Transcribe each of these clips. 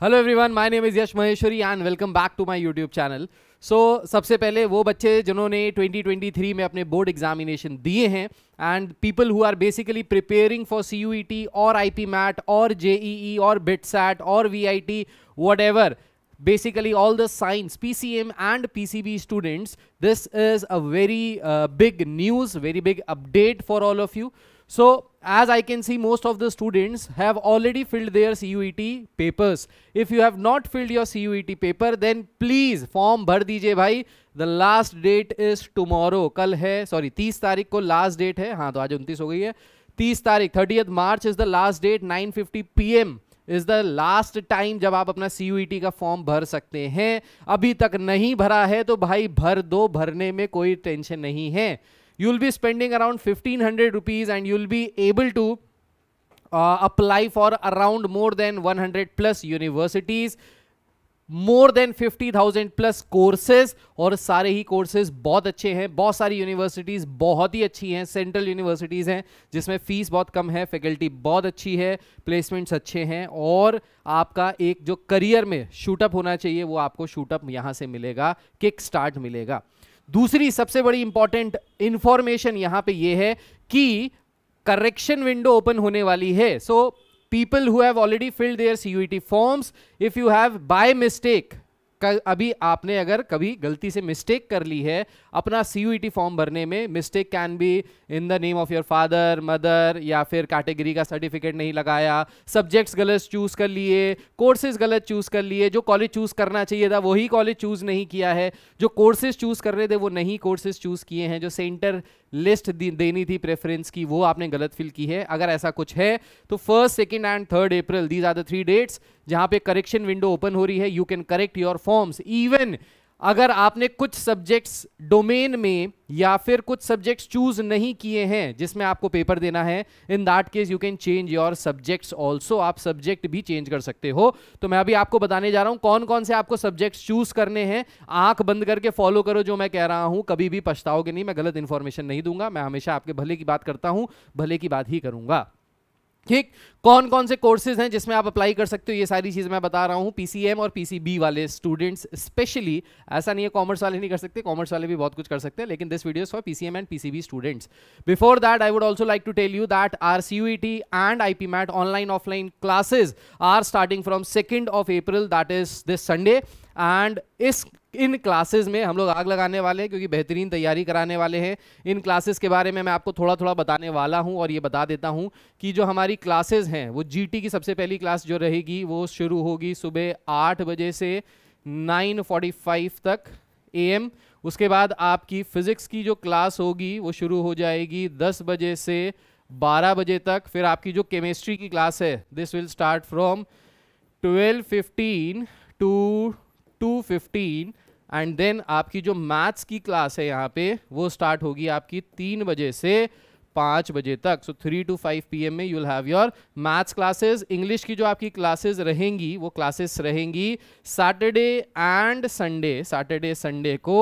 Hello everyone, my name is Yash Maheshwari and welcome back to my YouTube channel. So सबसे पहले वो बच्चे जिन्होंने 2023 में अपने बोर्ड एग्जामिनेशन दिए हैं and people who are basically preparing for CUET और IP मैट और JEE और BITSAT और VIT whatever, basically all the science PCM and PCB students, this is a very big news, very big update for all of you. So as I can see, most of the students have already filled their CUET papers. If you have not filled your CUET paper, then please form भर दीजिए भाई. The last date is tomorrow. कल है, sorry 30 तारीख को last date है. हाँ तो आज 29 हो गई है. 30 तारीख 30th March is the last date. 9:50 PM is the last time जब आप अपना CUET का फॉर्म भर सकते हैं. अभी तक नहीं भरा है तो भाई भर दो, भरने में कोई टेंशन नहीं है. You'll be spending around 1,500 rupees and you'll be able to apply for around more than 100 plus universities, more than 50,000 plus courses. और सारे ही courses बहुत अच्छे हैं. बहुत सारी यूनिवर्सिटीज़ बहुत ही अच्छी हैं. सेंट्रल यूनिवर्सिटीज़ हैं जिसमें फीस बहुत कम है, फैकल्टी बहुत अच्छी है, प्लेसमेंट्स अच्छे हैं और आपका एक जो करियर में शूटअप होना चाहिए वो आपको शूटअप यहाँ से मिलेगा, किक स्टार्ट मिलेगा. दूसरी सबसे बड़ी इंपॉर्टेंट इंफॉर्मेशन यहां पे ये है कि करेक्शन विंडो ओपन होने वाली है. So people who have already filled their CUET forms, if you have by mistake, अभी आपने अगर कभी गलती से मिस्टेक कर ली है अपना CUET फॉर्म भरने में, mistake can be in the name of your father mother, या फिर कैटेगरी का सर्टिफिकेट नहीं लगाया, सब्जेक्ट्स गलत चूज कर लिए, कोर्सेज गलत चूज कर लिए, जो कॉलेज चूज करना चाहिए था वही कॉलेज चूज नहीं किया है, जो कोर्सेज चूज कर रहे थे वो नहीं कोर्सेज चूज किए हैं, जो सेंटर लिस्ट देनी थी प्रेफरेंस की वो आपने गलत फिल की है. अगर ऐसा कुछ है तो 1st, 2nd and 3rd April, these are the 3 dates जहां पे करेक्शन विंडो ओपन हो रही है. You can correct your forms. Even अगर आपने कुछ सब्जेक्ट्स डोमेन में या फिर कुछ सब्जेक्ट्स चूज नहीं किए हैं जिसमें आपको पेपर देना है, इन that case you can change your subjects also. आप सब्जेक्ट भी चेंज कर सकते हो. तो मैं अभी आपको बताने जा रहा हूं कौन कौन से आपको सब्जेक्ट्स चूज करने हैं. आंख बंद करके फॉलो करो जो मैं कह रहा हूं, कभी भी पछताओगे नहीं. मैं गलत इंफॉर्मेशन नहीं दूंगा, मैं हमेशा आपके भले की बात करता हूं, भले की बात ही करूंगा. ठीक, कौन कौन से कोर्सेज हैं जिसमें आप अप्लाई कर सकते हो ये सारी चीज़ मैं बता रहा हूं. PCM और PCB वाले स्टूडेंट्स स्पेशली, ऐसा नहीं है कॉमर्स वाले नहीं कर सकते, कॉमर्स वाले भी बहुत कुछ कर सकते हैं, लेकिन this video for PCM and PCB students. Before that I would also like to tell you that our CUET and IP MAT online offline classes are starting from 2nd of April, that is this Sunday. And in classes में हम लोग आग लगाने वाले हैं क्योंकि बेहतरीन तैयारी कराने वाले हैं. इन क्लासेस के बारे में मैं आपको थोड़ा थोड़ा बताने वाला हूं और ये बता देता हूं कि जो हमारी क्लासेस हैं वो GT की सबसे पहली क्लास जो रहेगी वो शुरू होगी सुबह 8 बजे से 9:45 तक AM. उसके बाद आपकी फिजिक्स की जो क्लास होगी वो शुरू हो जाएगी 10 बजे से 12 बजे तक. फिर आपकी जो केमिस्ट्री की क्लास है this will start from 12:15 to 2:15 and then आपकी जो मैथ्स की क्लास है यहाँ पे वो स्टार्ट होगी आपकी 3 बजे से 5 बजे तक. सो 3 to 5 PM में you'll have your maths classes. English की जो आपकी क्लासेस रहेंगी वो क्लासेस रहेंगी Saturday and Sunday, Saturday Sunday को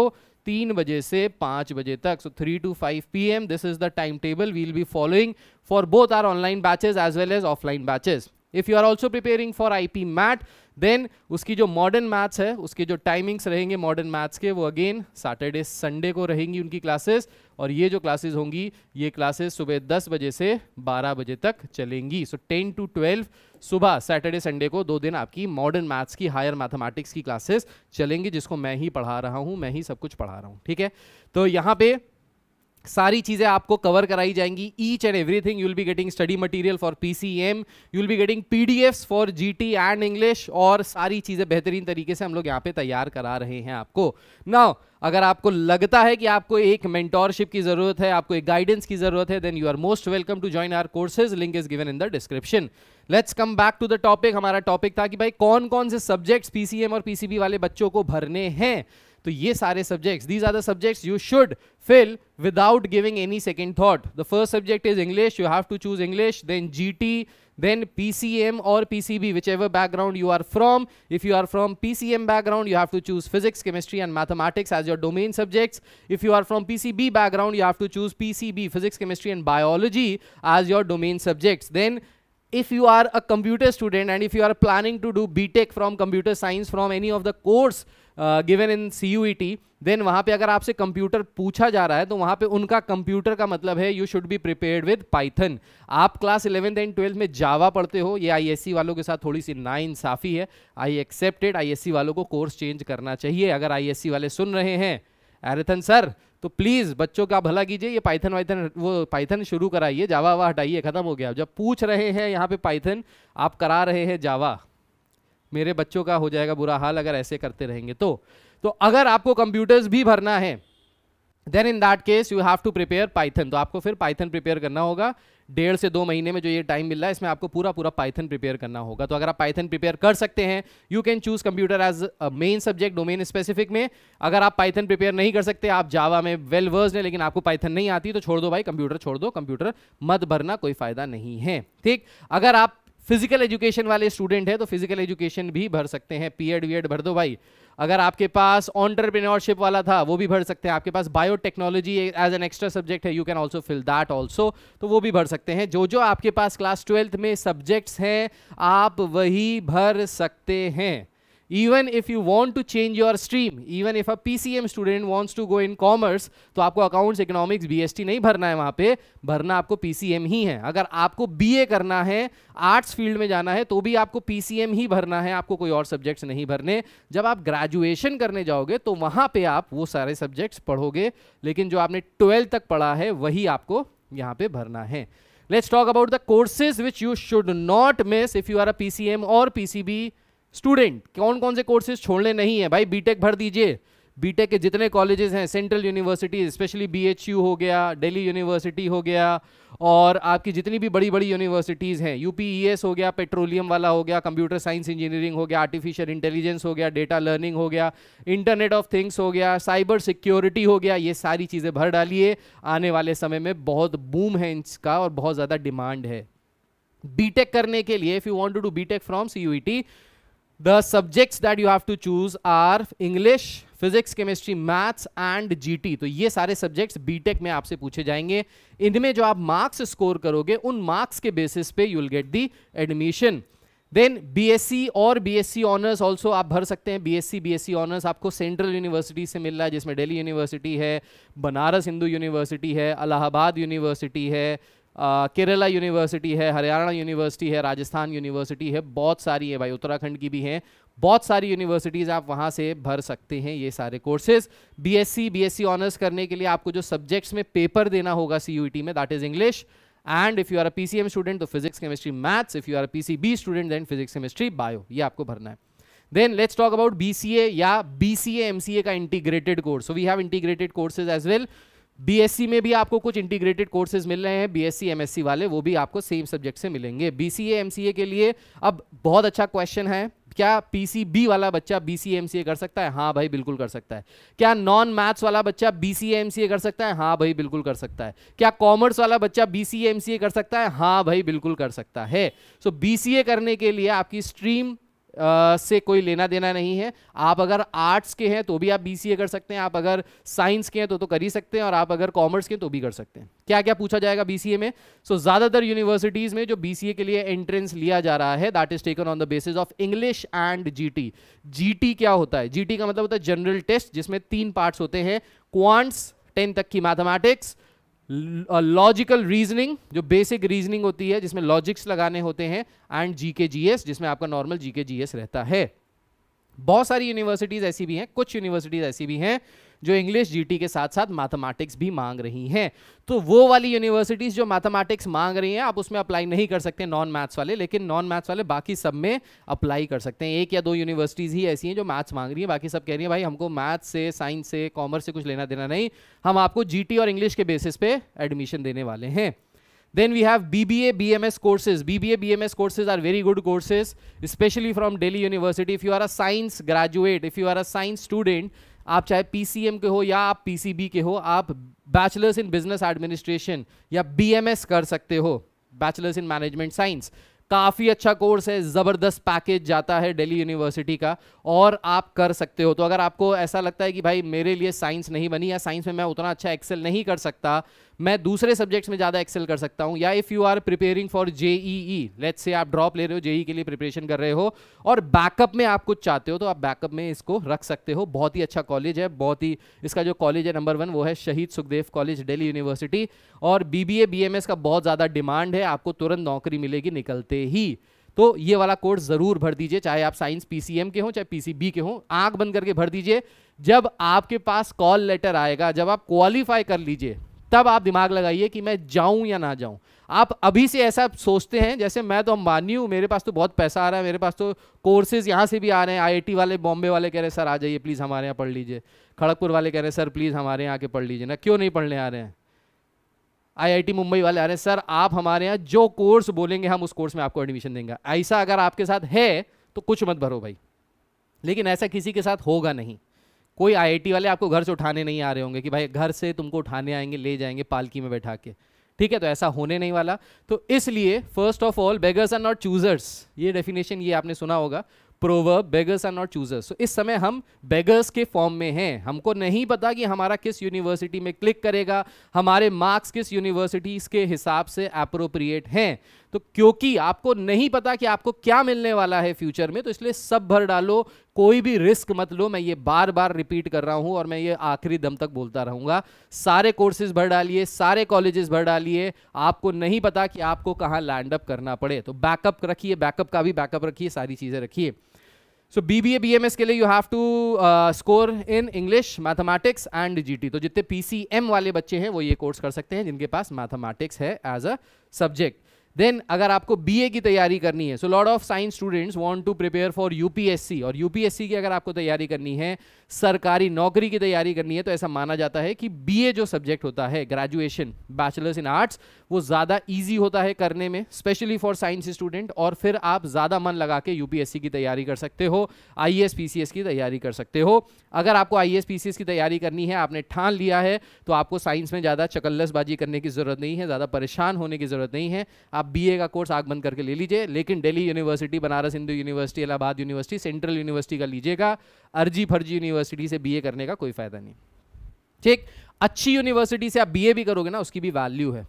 3 बजे से 5 बजे तक. So 3 to 5 PM, this is the time table we will be following for both our online batches as well as offline batches. If you are also preparing for IP MAT, then उसकी जो modern maths है उसके जो timings रहेंगे modern maths के वो again Saturday Sunday को रहेंगी उनकी क्लासेस. और ये जो क्लासेस होंगी ये क्लासेस सुबह 10 बजे से 12 बजे तक चलेंगी. सो 10 to 12 सुबह सैटरडे संडे को 2 दिन आपकी मॉडर्न मैथ्स की, हायर मैथमेटिक्स की क्लासेस चलेंगी जिसको मैं ही पढ़ा रहा हूँ, मैं ही सब कुछ पढ़ा रहा हूँ. ठीक है, तो यहाँ पे सारी चीजें आपको कवर कराई जाएंगी. Each and everything you will be getting study material for PCM, you will be getting PDFs for GT and English, और सारी चीजें बेहतरीन तरीके से हम लोग यहाँ पे तैयार करा रहे हैं आपको. नाउ अगर आपको लगता है कि आपको एक मेंटोरशिप की जरूरत है, आपको एक गाइडेंस की जरूरत है, then you are most welcome to join our courses. Link is given in the description. Let's come back to the topic. हमारा टॉपिक था कि भाई कौन कौन से सब्जेक्ट्स PCM और PCB वाले बच्चों को भरने हैं. तो ये सारे subjects, these are the subjects you should fill without giving any second thought. The first subject is English. You have to choose English, then GT, then PCM or PCB, whichever background you are from. If you are from PCM background, you have to choose physics, chemistry and mathematics as your domain subjects. If you are from PCB background, you have to choose PCB, physics, chemistry and biology as your domain subjects. Then if you are a computer student and if you are planning to do BTech from computer science from any of the course given in CUET, then वहाँ पे अगर आपसे computer पूछा जा रहा है तो वहाँ पे उनका कंप्यूटर का मतलब है you should be prepared with Python. आप क्लास 11th एंड 12th में जावा पढ़ते हो, ये ISC वालों के साथ थोड़ी सी नाइंसाफी है, आई एक्सेप्टेड। ISC वालों को कोर्स चेंज करना चाहिए। अगर ISC वाले सुन रहे हैं एरिथन सर तो प्लीज बच्चों का भला कीजिए, ये पाइथन शुरू कराइए, जावा वावा हटाइए, खत्म हो गया। जब पूछ रहे हैं यहाँ पे पाइथन, आप करा रहे हैं जावा, मेरे बच्चों का हो जाएगा बुरा हाल अगर ऐसे करते रहेंगे तो अगर आपको कंप्यूटर्स भी भरना है then in that case you have to prepare Python. तो आपको फिर पाइथन प्रिपेयर करना होगा। 1.5 से 2 महीने में जो ये टाइम मिल रहा है इसमें आपको पूरा पाइथन प्रिपेयर करना होगा। तो अगर आप पाइथन प्रिपेयर कर सकते हैं, you can choose computer as a main subject domain specific में। अगर आप पाइथन प्रिपेयर नहीं कर सकते, आप जावा में वेल वर्स्ड है लेकिन आपको पाइथन नहीं आती, तो छोड़ दो भाई, कंप्यूटर छोड़ दो, कंप्यूटर मत भरना, कोई फायदा नहीं है। ठीक, अगर आप फिजिकल एजुकेशन वाले स्टूडेंट है तो फिजिकल एजुकेशन भी भर सकते हैं, पीएड वीएड भर दो भाई। अगर आपके पास एंटरप्रेन्योरशिप वाला था वो भी भर सकते हैं। आपके पास biotechnology as an extra subject है, you can also fill that also, तो वो भी भर सकते हैं। जो आपके पास क्लास 12th में सब्जेक्ट्स हैं आप वही भर सकते हैं। Even if you want to change your stream, even if a PCM student wants to go in commerce, तो आपको अकाउंट्स, इकोनॉमिक्स, BST नहीं भरना है, वहाँ पे भरना आपको PCM ही है। अगर आपको BA करना है, आर्ट्स फील्ड में जाना है, तो भी आपको PCM ही भरना है, आपको कोई और सब्जेक्ट्स नहीं भरने। जब आप ग्रेजुएशन करने जाओगे तो वहाँ पे आप वो सारे सब्जेक्ट्स पढ़ोगे, लेकिन जो आपने 12th तक पढ़ा है वही आपको यहाँ पे भरना है। Let's talk about the courses which you should not miss if you are a PCM और PCB स्टूडेंट। कौन कौन से कोर्सेज छोड़ने नहीं है भाई? बीटेक भर दीजिए। बीटेक के जितने कॉलेजेस हैं, सेंट्रल यूनिवर्सिटी, स्पेशली BHU हो गया, दिल्ली यूनिवर्सिटी हो गया, और आपकी जितनी भी बड़ी बड़ी यूनिवर्सिटीज़ हैं, UPES हो गया, पेट्रोलियम वाला हो गया, कंप्यूटर साइंस इंजीनियरिंग हो गया, आर्टिफिशियल इंटेलिजेंस हो गया, डेटा लर्निंग हो गया, इंटरनेट ऑफ थिंग्स हो गया, साइबर सिक्योरिटी हो गया, ये सारी चीज़ें भर डालिए। आने वाले समय में बहुत बूम है इसका और बहुत ज़्यादा डिमांड है बीटेक करने के लिए। If you want to do BTech from CUET, the subjects that you have to choose are English, Physics, Chemistry, Maths and GT। तो ये सारे सब्जेक्ट्स बीटेक में आपसे पूछे जाएंगे। इनमें जो आप मार्क्स स्कोर करोगे उन मार्क्स के बेसिस पे you will get the admission. Then BSc और BSc ऑनर्स ऑल्सो आप भर सकते हैं। BSc ऑनर्स आपको सेंट्रल यूनिवर्सिटी से मिल रहा है, जिसमें दिल्ली यूनिवर्सिटी है, बनारस हिंदू यूनिवर्सिटी है, इलाहाबाद यूनिवर्सिटी है, केरला यूनिवर्सिटी है, हरियाणा यूनिवर्सिटी है, राजस्थान यूनिवर्सिटी है, बहुत सारी है भाई, उत्तराखंड की भी हैं, बहुत सारी यूनिवर्सिटीज़ आप वहाँ से भर सकते हैं ये सारे कोर्सेज। BSc ऑनर्स करने के लिए आपको जो सब्जेक्ट्स में पेपर देना होगा CUET में, that is English, and if you are a PCM student तो physics, chemistry, maths, if you are a PCB student then physics, chemistry, bio, ये आपको भरना है। Then let's talk about BCA या BCA MCA का integrated course. So we have integrated courses as well. BSc में भी आपको कुछ इंटीग्रेटेड कोर्सेज मिल रहे हैं, BSc MSc वाले, वो भी आपको सेम सब्जेक्ट से मिलेंगे। BCA MCA के लिए अब बहुत अच्छा क्वेश्चन है, क्या PCB वाला बच्चा BCA MCA कर सकता है? हाँ भाई बिल्कुल कर सकता है। क्या नॉन मैथ्स वाला बच्चा BCA MCA कर सकता है? हाँ भाई बिल्कुल कर सकता है। क्या कॉमर्स वाला बच्चा BCA MCA कर सकता है? हाँ भाई बिल्कुल कर सकता है। सो BCA करने के लिए आपकी स्ट्रीम से कोई लेना देना नहीं है। आप अगर आर्ट्स के हैं तो भी आप BCA कर सकते हैं, आप अगर साइंस के हैं तो कर ही सकते हैं, और आप अगर कॉमर्स के हैं तो भी कर सकते हैं। क्या क्या पूछा जाएगा BCA में? सो ज़्यादातर यूनिवर्सिटीज़ में जो BCA के लिए एंट्रेंस लिया जा रहा है that is taken on the basis of English and GT। GT क्या होता है? GT का मतलब होता है जनरल टेस्ट, जिसमें 3 पार्ट्स होते हैं, क्वांट्स 10 तक की मैथमेटिक्स, लॉजिकल रीजनिंग जो बेसिक रीजनिंग होती है जिसमें लॉजिक्स लगाने होते हैं, एंड GK GS जिसमें आपका नॉर्मल GK GS रहता है। बहुत सारी यूनिवर्सिटीज ऐसी भी हैं, कुछ यूनिवर्सिटीज ऐसी भी हैं जो इंग्लिश GT के साथ साथ मैथमेटिक्स भी मांग रही हैं। तो वो वाली यूनिवर्सिटीज जो मैथमेटिक्स मांग रही हैं आप उसमें अप्लाई नहीं कर सकते नॉन मैथ्स वाले, लेकिन नॉन मैथ्स वाले बाकी सब में अप्लाई कर सकते हैं। 1 या 2 यूनिवर्सिटीज ही ऐसी हैं जो मैथ्स मांग रही हैं, बाकी सब कह रही हैं भाई हमको मैथ्स से, साइंस से, कॉमर्स से कुछ लेना देना नहीं, हम आपको GT और इंग्लिश के बेसिस पे एडमिशन देने वाले हैं। Then we have BBA BMS courses. BBA BMS courses are very good courses, especially from Delhi University. If you are a science graduate, if you are a science student, आप चाहे PCM के हो या आप PCB के हो, आप bachelors in business administration या BMS कर सकते हो, बैचलर्स इन मैनेजमेंट साइंस। काफ़ी अच्छा कोर्स है, ज़बरदस्त पैकेज जाता है दिल्ली यूनिवर्सिटी का, और आप कर सकते हो। तो अगर आपको ऐसा लगता है कि भाई मेरे लिए साइंस नहीं बनी या साइंस में मैं उतना अच्छा एक्सेल नहीं कर सकता, मैं दूसरे सब्जेक्ट्स में ज़्यादा एक्सेल कर सकता हूँ, या if you are preparing for JEE, let's say आप ड्रॉप ले रहे हो, जेईई के लिए प्रिपरेशन कर रहे हो और बैकअप में आप कुछ चाहते हो, तो आप बैकअप में इसको रख सकते हो। बहुत ही अच्छा कॉलेज है, बहुत ही, इसका जो कॉलेज है नंबर 1 वो है शहीद सुखदेव कॉलेज, दिल्ली यूनिवर्सिटी। और बीबीए बीएमएस का बहुत ज़्यादा डिमांड है, आपको तुरंत नौकरी मिलेगी निकलते ही। तो ये वाला कोर्स जरूर भर दीजिए, चाहे आप साइंस पीसीएम के हो चाहे पीसीबी के हो, आंख बंद करके भर दीजिए। जब आपके पास कॉल लेटर आएगा, जब आप क्वालिफाई कर लीजिए, तब आप दिमाग लगाइए कि मैं जाऊं या ना जाऊं। आप अभी से ऐसा सोचते हैं जैसे मैं तो अंबानी हूं, मेरे पास तो बहुत पैसा आ रहा है, मेरे पास तो कोर्सेज यहां से भी आ रहे हैं, आईआईटी वाले, बॉम्बे वाले कह रहे हैं सर आ जाइए प्लीज हमारे यहाँ पढ़ लीजिए, खड़गपुर वाले कह रहे हैं सर प्लीज हमारे यहाँ आके पढ़ लीजिए ना, क्यों नहीं पढ़ने आ रहे हैं? आईआईटी मुंबई वाले आ रहे हैं सर आप हमारे यहाँ जो कोर्स बोलेंगे हम उस कोर्स में आपको एडमिशन देंगे। ऐसा अगर आपके साथ है तो कुछ मत भरो भाई, लेकिन ऐसा किसी के साथ होगा नहीं। कोई आईआईटी वाले आपको घर से उठाने नहीं आ रहे होंगे कि भाई घर से तुमको उठाने आएंगे, ले जाएंगे पालकी में बैठा के, ठीक है? तो ऐसा होने नहीं वाला। तो इसलिए first of all beggars are not choosers, ये डेफिनेशन ये आपने सुना होगा, proverb, beggars are not choosers. तो इस समय हम बेगर्स के फॉर्म में हैं, हमको नहीं पता कि हमारा किस यूनिवर्सिटी में क्लिक करेगा, हमारे मार्क्स किस यूनिवर्सिटीज के हिसाब से अप्रोप्रिएट हैं। तो क्योंकि आपको नहीं पता कि आपको क्या मिलने वाला है फ्यूचर में, तो इसलिए सब भर डालो, कोई भी रिस्क मत लो। मैं ये बार बार रिपीट कर रहा हूं और मैं ये आखिरी दम तक बोलता रहूंगा। सारे कोर्सेज भर डालिए, सारे कॉलेजेस भर डालिए, आपको नहीं पता कि आपको कहां लैंड अप करना पड़े। तो बैकअप रखिए, बैकअप का भी बैकअप रखिए, सारी चीजें रखिए। सो बीबीए बीएमएस के लिए you have to score in English, mathematics and GT. तो जितने पीसीएम वाले बच्चे हैं वो ये कोर्स कर सकते हैं जिनके पास मैथमेटिक्स है एज अ सब्जेक्ट। देन अगर आपको बीए की तैयारी करनी है, so lot of science students want to prepare for UPSC, और यूपीएससी की अगर आपको तैयारी करनी है, सरकारी नौकरी की तैयारी करनी है, तो ऐसा माना जाता है कि बीए जो सब्जेक्ट होता है, ग्रेजुएशन बैचलर्स इन आर्ट्स, वो ज़्यादा ईजी होता है करने में, स्पेशली फॉर साइंस स्टूडेंट। और फिर आप ज़्यादा मन लगा के यूपीएससी की तैयारी कर सकते हो, आईएएस पीसीएस की तैयारी कर सकते हो। अगर आपको आईएएस पीसीएस की तैयारी करनी है, आपने ठान लिया है, तो आपको साइंस में ज़्यादा चकल्लसबाजी करने की ज़रूरत नहीं है, ज़्यादा परेशान होने की ज़रूरत नहीं है। आप बीए का कोर्स आग बंद करके ले लीजिए, लेकिन Delhi university, Banaras Hindu university, Allahabad university, central university का लीजिएगा। अर्जी फर्जी यूनिवर्सिटी से बीए करने का कोई फायदा नहीं, ठीक? अच्छी यूनिवर्सिटी से आप बीए भी करोगे ना, उसकी भी वैल्यू है,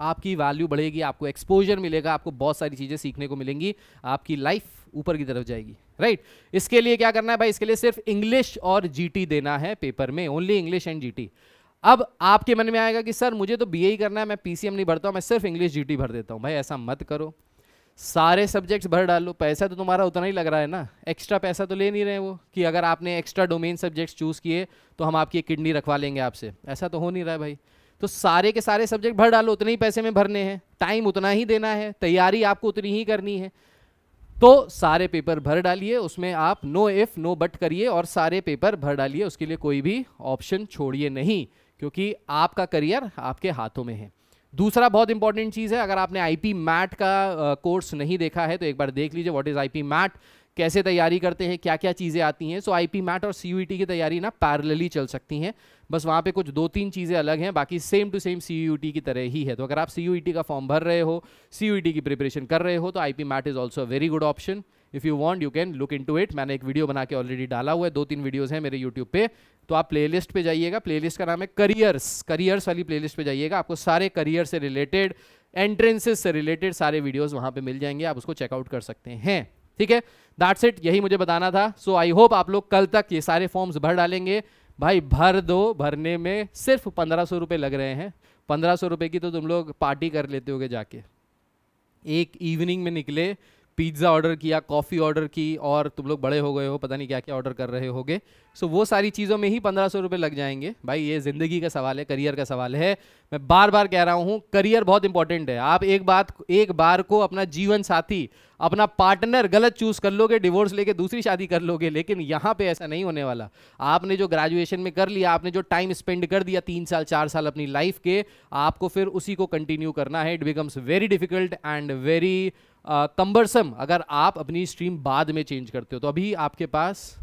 आपकी वैल्यू बढ़ेगी, आपको एक्सपोजर मिलेगा, आपको बहुत सारी चीज़ें सीखने को मिलेंगी, आपकी लाइफ ऊपर की तरफ जाएगी, राइट? इसके लिए क्या करना है भाई? इसके लिए सिर्फ इंग्लिश और जीटी देना है पेपर में, ओनली इंग्लिश एंड जीटी। अब आपके मन में आएगा कि सर मुझे तो बीए ही करना है, मैं पीसीएम नहीं भरता हूँ, मैं सिर्फ इंग्लिश जीटी भर देता हूँ। भाई ऐसा मत करो, सारे सब्जेक्ट्स भर डालो। पैसा तो तुम्हारा उतना ही लग रहा है ना, एक्स्ट्रा पैसा तो ले नहीं रहे वो कि अगर आपने एक्स्ट्रा डोमेन सब्जेक्ट्स चूज किए तो हम आपकी किडनी रखवा लेंगे आपसे, ऐसा तो हो नहीं रहा है भाई। तो सारे के सारे सब्जेक्ट भर डालो, उतने ही पैसे में भरने हैं, टाइम उतना ही देना है, तैयारी आपको उतनी ही करनी है। तो सारे पेपर भर डालिए, उसमें आप नो इफ नो बट करिए और सारे पेपर भर डालिए, उसके लिए कोई भी ऑप्शन छोड़िए नहीं, क्योंकि आपका करियर आपके हाथों में है। दूसरा बहुत इंपॉर्टेंट चीज़ है, अगर आपने आईपी मैट का कोर्स नहीं देखा है तो एक बार देख लीजिए, व्हाट इज आईपी मैट, कैसे तैयारी करते हैं, क्या क्या चीज़ें आती हैं। सो आईपी मैट और सीयूईटी की तैयारी ना पैरेलली चल सकती हैं, बस वहाँ पे कुछ 2-3 चीज़ें अलग हैं, बाकी सेम टू सेम सीयूईटी की तरह ही है। तो अगर आप सीयूईटी का फॉर्म भर रहे हो, सीयूईटी की प्रिपरेशन कर रहे हो, तो IP MAT is also a very good option. If you want you can look into it. मैंने एक वीडियो बना के ऑलरेडी डाला हुआ है, 2-3 वीडियोज़ हैं मेरे यूट्यूब पे, तो आप प्लेलिस्ट पे जाइएगा, प्लेलिस्ट का नाम है करियर्स, करियर्स वाली प्लेलिस्ट पे जाइएगा, आपको सारे करियर से रिलेटेड, एंट्रेंसेस से रिलेटेड सारे वीडियोज़ वहाँ पे मिल जाएंगे, आप उसको चेकआउट कर सकते हैं, ठीक है? दैट्स इट, यही मुझे बताना था। सो आई होप आप लोग कल तक ये सारे फॉर्म्स भर डालेंगे। भाई भर दो, भरने में सिर्फ 1500 रुपये लग रहे हैं, 1500 रुपये की तो तुम लोग पार्टी कर लेते होगे जाके। एक इवनिंग में निकले, पिज्ज़ा ऑर्डर किया, कॉफ़ी ऑर्डर की, और तुम लोग बड़े हो गए हो, पता नहीं क्या क्या ऑर्डर कर रहे होगे। सो वो सारी चीज़ों में ही 1500 रुपये लग जाएंगे। भाई ये ज़िंदगी का सवाल है, करियर का सवाल है। मैं बार बार कह रहा हूँ, करियर बहुत इंपॉर्टेंट है। आप एक बार को अपना जीवन साथी, अपना पार्टनर गलत चूज कर लोगे, डिवोर्स लेके दूसरी शादी कर लोगे, लेकिन यहाँ पे ऐसा नहीं होने वाला। आपने जो ग्रेजुएशन में कर लिया, आपने जो टाइम स्पेंड कर दिया 3 साल 4 साल अपनी लाइफ के, आपको फिर उसी को कंटिन्यू करना है। It becomes very difficult and very cumbersome अगर आप अपनी स्ट्रीम बाद में चेंज करते हो। तो अभी आपके पास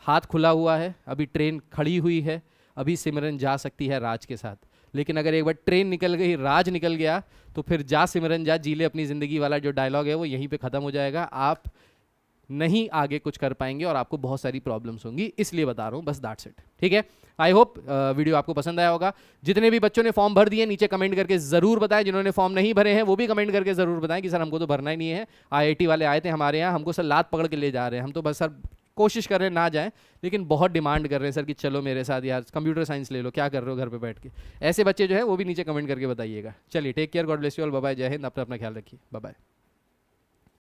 हाथ खुला हुआ है, अभी ट्रेन खड़ी हुई है, अभी सिमरन जा सकती है राज के साथ। लेकिन अगर एक बार ट्रेन निकल गई, राज निकल गया, तो फिर जा सिमरन जा, जी ले अपनी ज़िंदगी वाला जो डायलॉग है वो यहीं पे ख़त्म हो जाएगा। आप नहीं आगे कुछ कर पाएंगे और आपको बहुत सारी प्रॉब्लम्स होंगी, इसलिए बता रहा हूँ, बस दैट्स इट। ठीक है, आई होप वीडियो आपको पसंद आया होगा। जितने भी बच्चों ने फॉर्म भर दिए नीचे कमेंट करके जरूर बताएं, जिन्होंने फॉर्म नहीं भरे हैं वो भी कमेंट करके जरूर बताएं कि सर हमको तो भरना ही नहीं है, IIT वाले आए थे हमारे यहाँ, हमको सर लात पकड़ के ले जा रहे हैं, हम तो बस सर कोशिश कर रहे हैं ना जाएं, लेकिन बहुत डिमांड कर रहे हैं सर कि चलो मेरे साथ यार कंप्यूटर साइंस ले लो, क्या कर रहे हो घर पे बैठ के। ऐसे बच्चे जो है वो भी नीचे कमेंट करके बताइएगा। चलिए, take care, God bless you all, bye bye, जय हिंद, अपना ख्याल रखिए, बाय बाय।